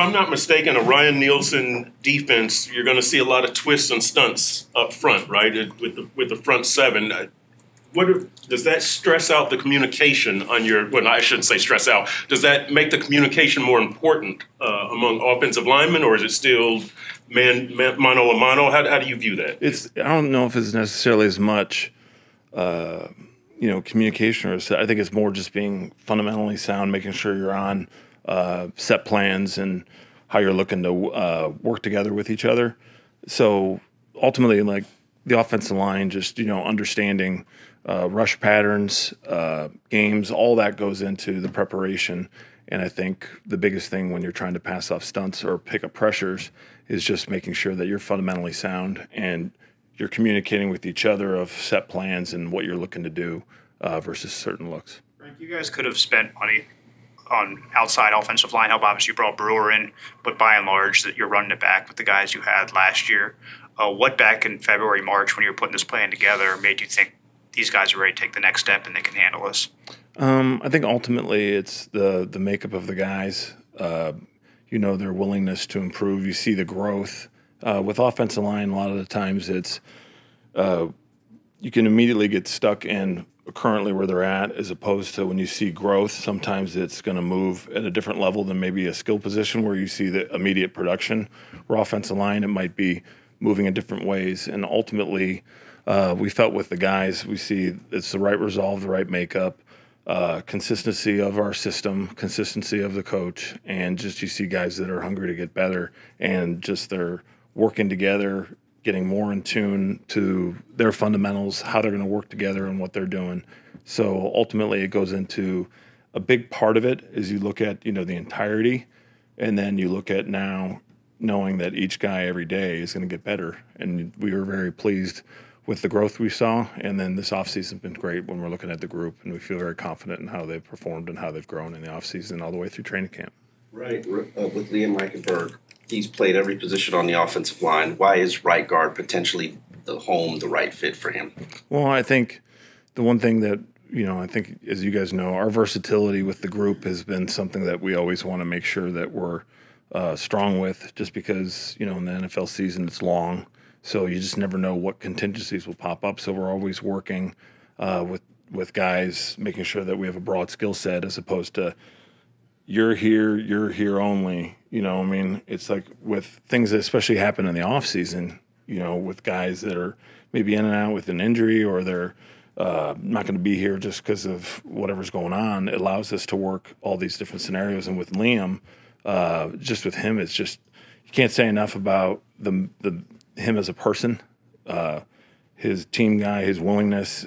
I'm not mistaken, a Ryan Nielsen defense, you're going to see a lot of twists and stunts up front, right? With the front seven. Does that stress out the communication on your? Well, I shouldn't say stress out. Does that make the communication more important among offensive linemen, or is it still mano a mano? How do you view that? I don't know if it's necessarily as much, communication. I think it's more just being fundamentally sound, making sure you're on set plans and how you're looking to work together with each other. So ultimately, like the offensive line, just understanding rush patterns, games, all that goes into the preparation. And I think the biggest thing when you're trying to pass off stunts or pick up pressures is just making sure that you're fundamentally sound and you're communicating with each other of set plans and what you're looking to do versus certain looks. Frank, you guys could have spent money on outside offensive line help. Obviously, you brought Brewer in, but by and large, that you're running it back with the guys you had last year. What back in February, March, when you were putting this plan together, made you think these guys are ready to take the next step and they can handle this? I think ultimately it's the makeup of the guys. Their willingness to improve. You see the growth. With offensive line, a lot of the times it's you can immediately get stuck in currently where they're at, as opposed to when you see growth, sometimes it's going to move at a different level than maybe a skill position where you see the immediate production. Where offensive line, it might be moving in different ways. And ultimately, we felt with the guys, we see it's the right resolve, the right makeup, consistency of our system, consistency of the coach, and just you see guys that are hungry to get better and just they're working together, getting more in tune to their fundamentals, how they're going to work together and what they're doing. So ultimately it goes into a big part of it is you look at, the entirety, and then you look at now knowing that each guy every day is going to get better. And we were very pleased with the growth we saw. And then this offseason has been great when we're looking at the group, and we feel very confident in how they've performed and how they've grown in the offseason all the way through training camp. Right. With Liam Reichenberg, he's played every position on the offensive line. Why is right guard potentially the right fit for him? Well, I think the one thing that, I think, as you guys know, our versatility with the group has been something that we always want to make sure that we're strong with, just because, in the NFL season, it's long. So you just never know what contingencies will pop up. So we're always working with guys, making sure that we have a broad skill set as opposed to you're here only. It's like with things that especially happen in the off season, with guys that are maybe in and out with an injury or they're not going to be here just because of whatever's going on. It allows us to work all these different scenarios. And with Liam, just with him, it's just you can't say enough about him as a person, his team guy, his willingness,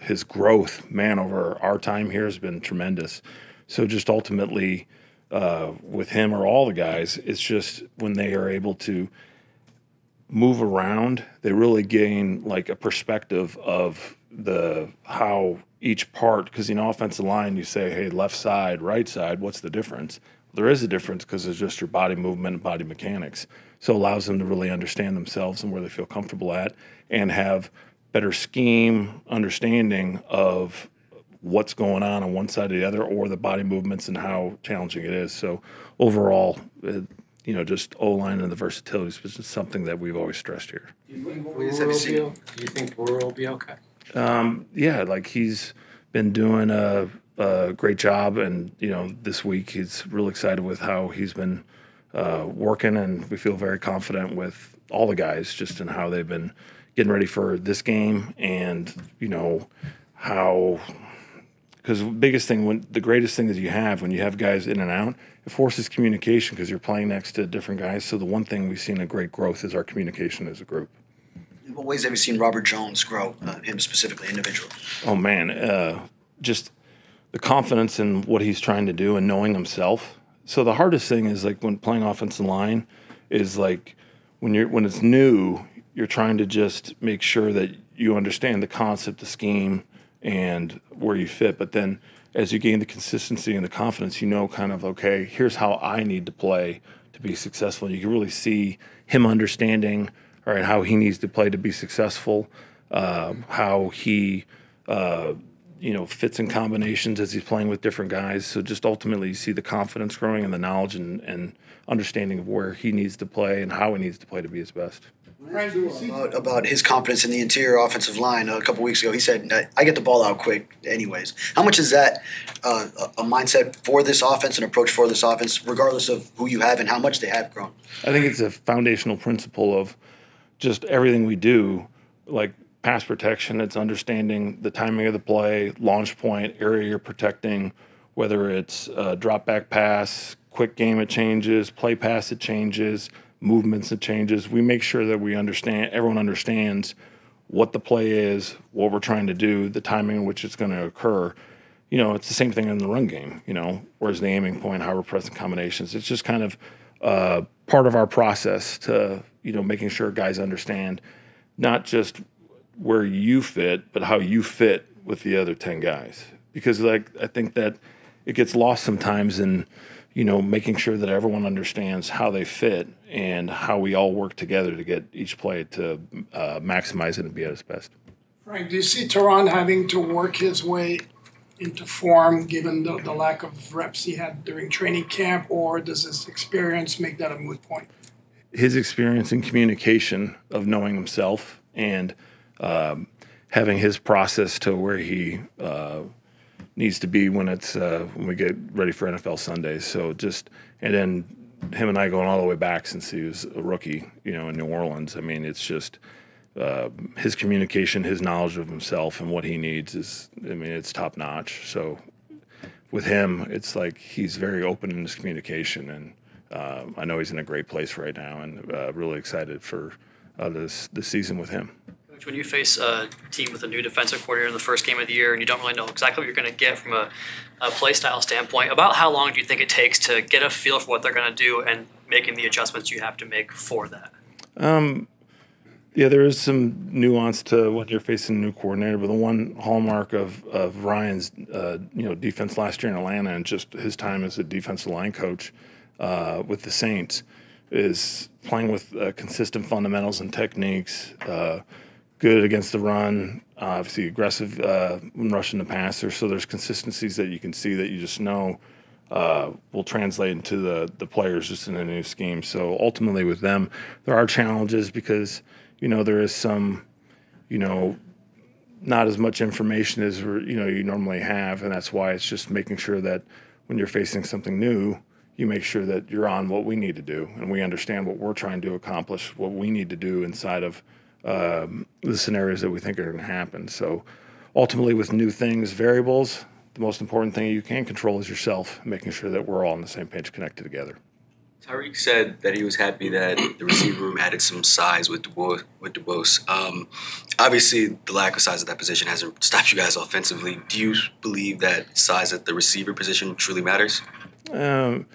his growth, man, over our time here has been tremendous. So just ultimately with him or all the guys, it's just when they are able to move around, they really gain like a perspective of how each part, because offensive line, you say, hey, left side, right side, what's the difference? There is a difference because it's just your body movement and body mechanics. So it allows them to really understand themselves and where they feel comfortable at and have better scheme understanding of what's going on one side or the other, or the body movements and how challenging it is. So overall, just O-line and the versatility is just something that we've always stressed here. Do you think Brewer will be okay? Yeah, like he's been doing a great job, and this week he's real excited with how he's been working, and we feel very confident with all the guys just in how they've been getting ready for this game, and how. Because the greatest thing that you have when you have guys in and out, it forces communication because you're playing next to different guys. So the one thing we've seen a great growth is our communication as a group. In what ways have you seen Robert Jones grow, him specifically, individually? Oh, man, just the confidence in what he's trying to do and knowing himself. So the hardest thing is like when playing offensive line is like when it's new, you're trying to just make sure that you understand the concept, the scheme, and where you fit. But then as you gain the consistency and the confidence, kind of, okay, here's how I need to play to be successful. You can really see him understanding, all right, how he needs to play to be successful, how he fits and combinations as he's playing with different guys. So just ultimately you see the confidence growing and the knowledge and understanding of where he needs to play and how he needs to play to be his best. About his confidence in the interior offensive line a couple weeks ago. He said, I get the ball out quick anyways. How much is that a mindset for this offense, an approach for this offense, regardless of who you have and how much they have grown? I think it's a foundational principle of just everything we do, like pass protection. It's understanding the timing of the play, launch point, area you're protecting, whether it's drop back pass, quick game it changes, play pass it changes, movements it changes. We make sure that everyone understands what the play is, what we're trying to do, the timing in which it's going to occur. It's the same thing in the run game, where's the aiming point, how we're pressing combinations. It's just kind of part of our process to, making sure guys understand not just where you fit, but how you fit with the other 10 guys. Because I think that it gets lost sometimes in, making sure that everyone understands how they fit and how we all work together to get each play to maximize it and be at its best. Frank, do you see Teron having to work his way into form given the lack of reps he had during training camp, or does his experience make that a moot point? His experience in communication of knowing himself and having his process to where he needs to be when we get ready for NFL Sundays. So and then him and I going all the way back since he was a rookie, in New Orleans. I mean, it's just his communication, his knowledge of himself and what he needs it's top notch. So with him, it's like he's very open in his communication, and I know he's in a great place right now, and really excited for this season with him. When you face a team with a new defensive coordinator in the first game of the year and you don't really know exactly what you're going to get from a play style standpoint, about how long do you think it takes to get a feel for what they're going to do and making the adjustments you have to make for that? Yeah, there is some nuance to when you're facing a new coordinator, but the one hallmark of Ryan's defense last year in Atlanta and just his time as a defensive line coach with the Saints is playing with consistent fundamentals and techniques, good against the run, obviously aggressive when rushing the passer. So there's consistencies that you can see that you just know will translate into the players just in a new scheme. So ultimately with them, there are challenges because, there is some, not as much information as you normally have. And that's why it's just making sure that when you're facing something new, you make sure that you're on what we need to do and we understand what we're trying to accomplish, what we need to do inside of the scenarios that we think are going to happen. So ultimately with new things, variables, the most important thing you can control is yourself, making sure that we're all on the same page connected together. Tyreek said that he was happy that the receiver room added some size with DuBose. Obviously, the lack of size at that position hasn't stopped you guys offensively. Do you believe that size at the receiver position truly matters? Not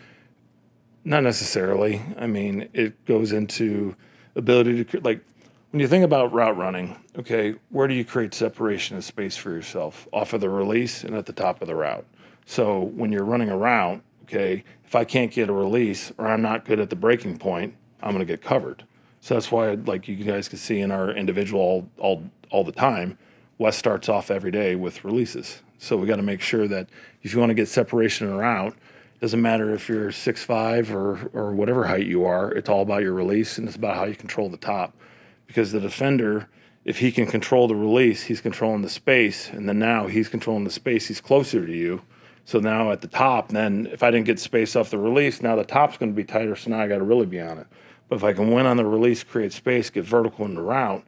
necessarily. I mean, it goes into ability to, when you think about route running, okay, where do you create separation and space for yourself? Off of the release and at the top of the route. So when you're running a route, okay, if I can't get a release or I'm not good at the breaking point, I'm going to get covered. So that's why, you guys can see in our individual all the time, Wes starts off every day with releases. So we got to make sure that if you want to get separation in a route, doesn't matter if you're 6'5" or whatever height you are, it's all about your release and it's about how you control the top. Because the defender, if he can control the release, he's controlling the space, and then now he's controlling the space, he's closer to you. So now at the top, then if I didn't get space off the release, now the top's going to be tighter, so now I got to really be on it. But if I can win on the release, create space, get vertical in the route,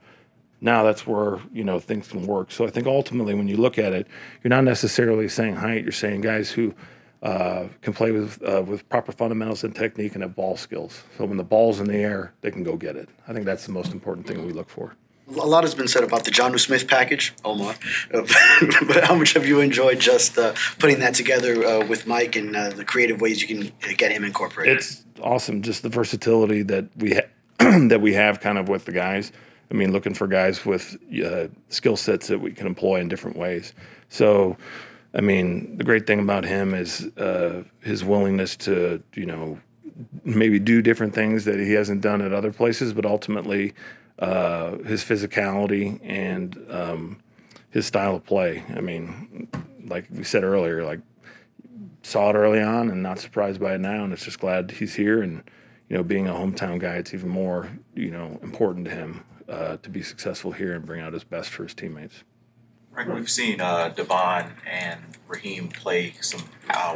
now that's where, things can work. So I think ultimately when you look at it, you're not necessarily saying height, you're saying guys who can play with proper fundamentals and technique and have ball skills. So when the ball's in the air, they can go get it. I think that's the most important thing we look for. A lot has been said about the Jonnu Smith package, Omar. But how much have you enjoyed just putting that together with Mike and the creative ways you can get him incorporated? It's awesome, just the versatility that we that we have kind of with the guys. I mean, looking for guys with skill sets that we can employ in different ways. So, I mean, the great thing about him is his willingness to, maybe do different things that he hasn't done at other places, but ultimately his physicality and his style of play. I mean, like we said earlier, like saw it early on and not surprised by it now, and it's just glad he's here. And being a hometown guy, it's even more important to him to be successful here and bring out his best for his teammates. Frank, we've seen Devon and Raheem play some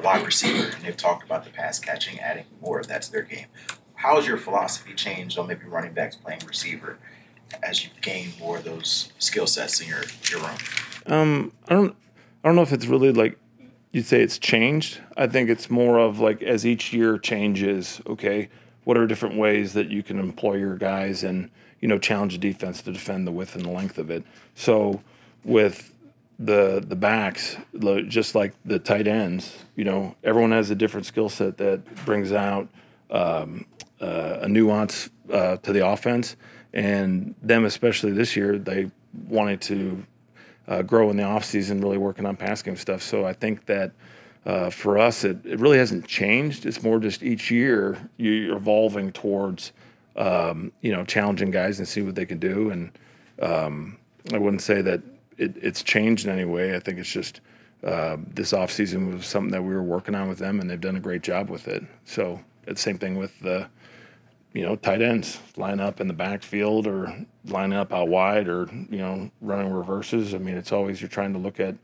wide receiver, and they've talked about the pass catching, adding more of that to their game. How has your philosophy changed on maybe running backs playing receiver as you gain more of those skill sets in your room? I don't know if it's really like you'd say it's changed. I think it's more of like as each year changes, okay, what are different ways that you can employ your guys and challenge the defense to defend the width and the length of it. So with the backs, just like the tight ends, everyone has a different skill set that brings out a nuance to the offense. And them, especially this year, they wanted to grow in the offseason, really working on pass game stuff. So I think that for us, it really hasn't changed. It's more just each year you're evolving towards, challenging guys and see what they can do. And I wouldn't say that it's changed in any way. I think it's just this offseason was something that we were working on with them, and they've done a great job with it. So it's the same thing with the tight ends, line up in the backfield or line up out wide or, running reverses. I mean, it's always you're trying to look at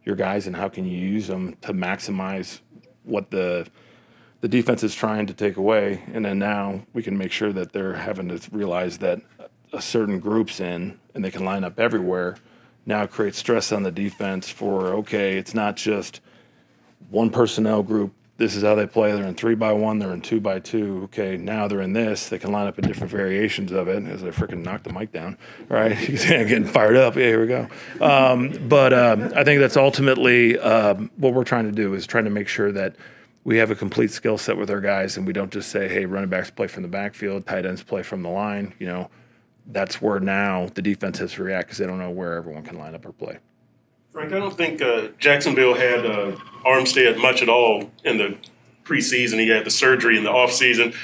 your guys and how can you use them to maximize what the defense is trying to take away. And then now we can make sure that they're having to realize that a certain group's in and they can line up everywhere. Now it creates stress on the defense for, okay, it's not just one personnel group. This is how they play. They're in 3-by-1. They're in 2-by-2. Okay, now they're in this. They can line up in different variations of it. As I freaking knocked the mic down. All right, getting fired up. Yeah, here we go. But I think that's ultimately what we're trying to do is trying to make sure that we have a complete skill set with our guys, and we don't just say, hey, running backs play from the backfield, tight ends play from the line. That's where now the defense has to react because they don't know where everyone can line up or play. Frank, I don't think Jacksonville had Armstead much at all in the preseason. He had the surgery in the offseason.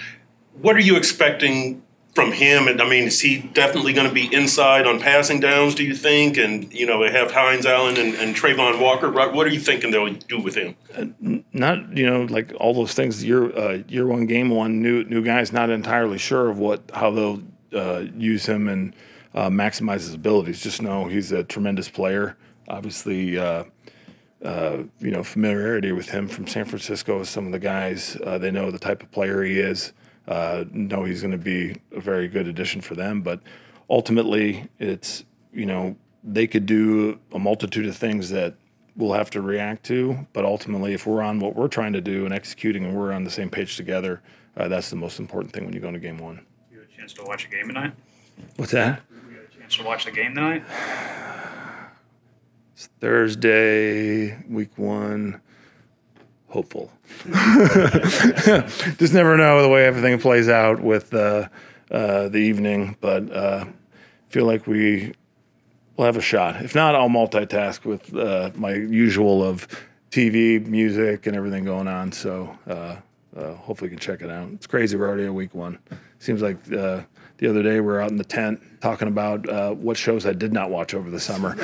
What are you expecting from him? And I mean, is he definitely going to be inside on passing downs, do you think? And, they have Hines Allen and Trayvon Walker. What are you thinking they'll do with him? Not, like all those things, year one, game one, new guys, not entirely sure of how they'll use him and maximize his abilities. Just know he's a tremendous player. Obviously, familiarity with him from San Francisco with some of the guys. They know the type of player he is. Know he's going to be a very good addition for them. But ultimately, it's, they could do a multitude of things that we'll have to react to. But ultimately, if we're on what we're trying to do and executing and we're on the same page together, that's the most important thing when you go into game one. You had a chance to watch a game tonight? What's that? You had a chance to watch the game tonight? It's Thursday, week one. Hopeful. Just never know the way everything plays out with the evening, but feel like we'll have a shot. If not, I'll multitask with my usual of TV, music, and everything going on. So hopefully you can check it out. It's crazy. We're already at week one. Seems like the other day we were out in the tent talking about what shows I did not watch over the summer.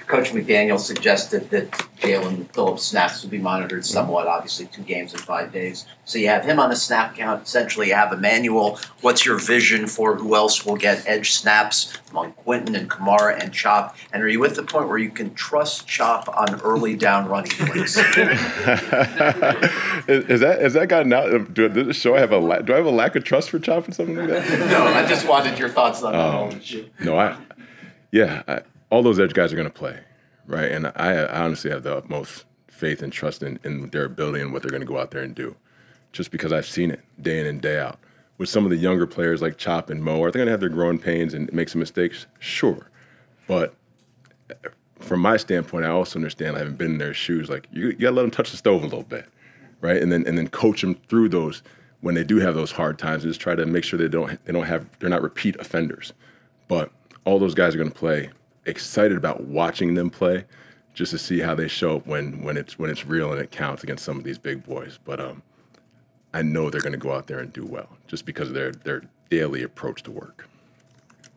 Coach McDaniel suggested that Jalen Phillips' snaps would be monitored somewhat, obviously 2 games in 5 days. So you have him on the snap count. Essentially, you have Emmanuel. What's your vision for who else will get edge snaps among Quentin and Kamara and Chop? And are you at the point where you can trust Chop on early down running plays? Has that gotten out? Does this show do I have a lack of trust for Chop or something like that? No, I just wanted your thoughts on that. No, all those edge guys are going to play, right? And I honestly have the utmost faith and trust in their ability and what they're going to go out there and do, just because I've seen it day in and day out. With some of the younger players like Chop and Mo, are they going to have their growing pains and make some mistakes? Sure. But from my standpoint, I also understand, I haven't been in their shoes, like you got to let them touch the stove a little bit, right? And then coach them through those when they do have those hard times, and just try to make sure they're not repeat offenders. But all those guys are going to play. Excited about watching them play, just to see how they show up when it's real and it counts against some of these big boys. But I know they're going to go out there and do well, just because of their daily approach to work.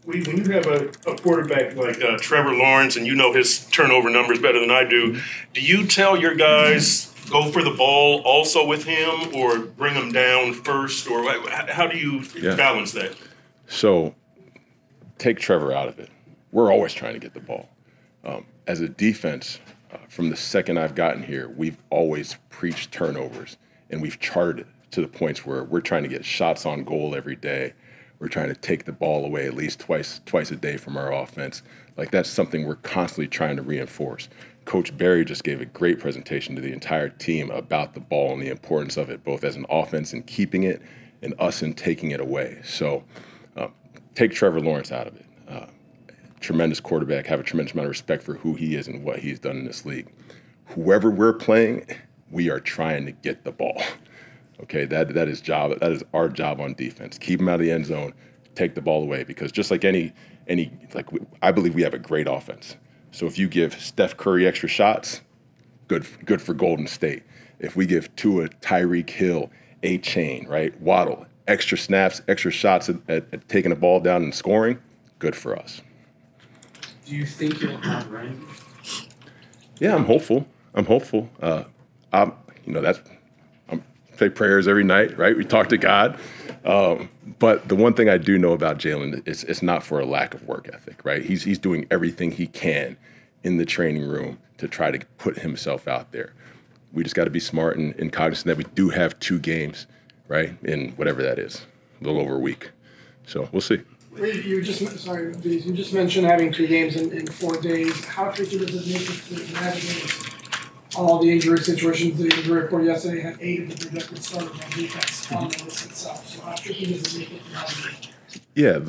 when you have a quarterback like Trevor Lawrence, and you know his turnover numbers better than I do, do you tell your guys go for the ball also with him, or bring him down first, or how do you balance that? So take Trevor out of it. We're always trying to get the ball. As a defense, from the second I've gotten here, we've always preached turnovers, and we've charted it to the points where we're trying to get shots on goal every day. We're trying to take the ball away at least twice a day from our offense. Like, that's something we're constantly trying to reinforce. Coach Barry just gave a great presentation to the entire team about the ball and the importance of it, both as an offense in keeping it and us in taking it away. So take Trevor Lawrence out of it. Tremendous quarterback, have a tremendous amount of respect for who he is and what he's done in this league. Whoever we're playing, we are trying to get the ball. Okay, that is our job on defense. Keep them out of the end zone, take the ball away, because just like I believe we have a great offense. So if you give Steph Curry extra shots, good for Golden State. If we give Tua, Tyreek Hill, A-Chain, right, Waddle, extra snaps, extra shots at taking the ball down and scoring, good for us. Do you think you'll have range? Yeah, I'm hopeful. Say prayers every night, right? We talk to God. But the one thing I do know about Jalen is it's not for a lack of work ethic, right? He's doing everything he can in the training room to try to put himself out there. We just got to be smart and cognizant that we do have 2 games, right? In whatever that is, a little over a week. So we'll see. You just mentioned having 2 games in 4 days. How tricky does it make it to navigate all the injury situations? The injury report yesterday had 8 of the projected starters on defense on the list itself. So how tricky does it make it to navigate? Yeah,